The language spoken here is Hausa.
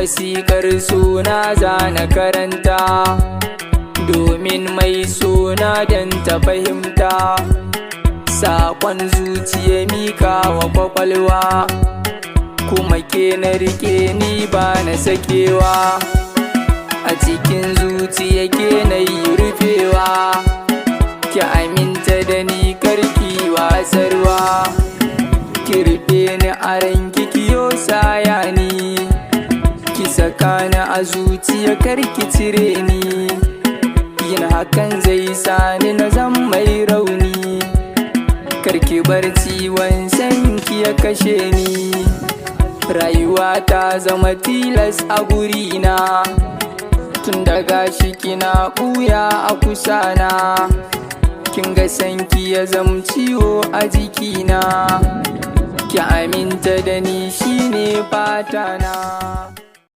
wasiƙar suna zana karanta domin mai suna don ta fahimta saƙon zuciya mika wa kwakwalwa kuma ke na rike ni ba na sakewa a cikin zuciya ke na yi rufewa ki aminta da ni karki wasarwa ki rufe ni a ranki kiyo sayani ki saka ni a zuciya karki cire ni yin hakan zai sani na zan mai rauni karki bar ciwon sanki ya kashe ni rayuwa ta zama tilas a gurina tun daga shi kina ɓuya a kusana kin ga sanki ya zam ciwo a jikina ki aminta da ni shine fatana.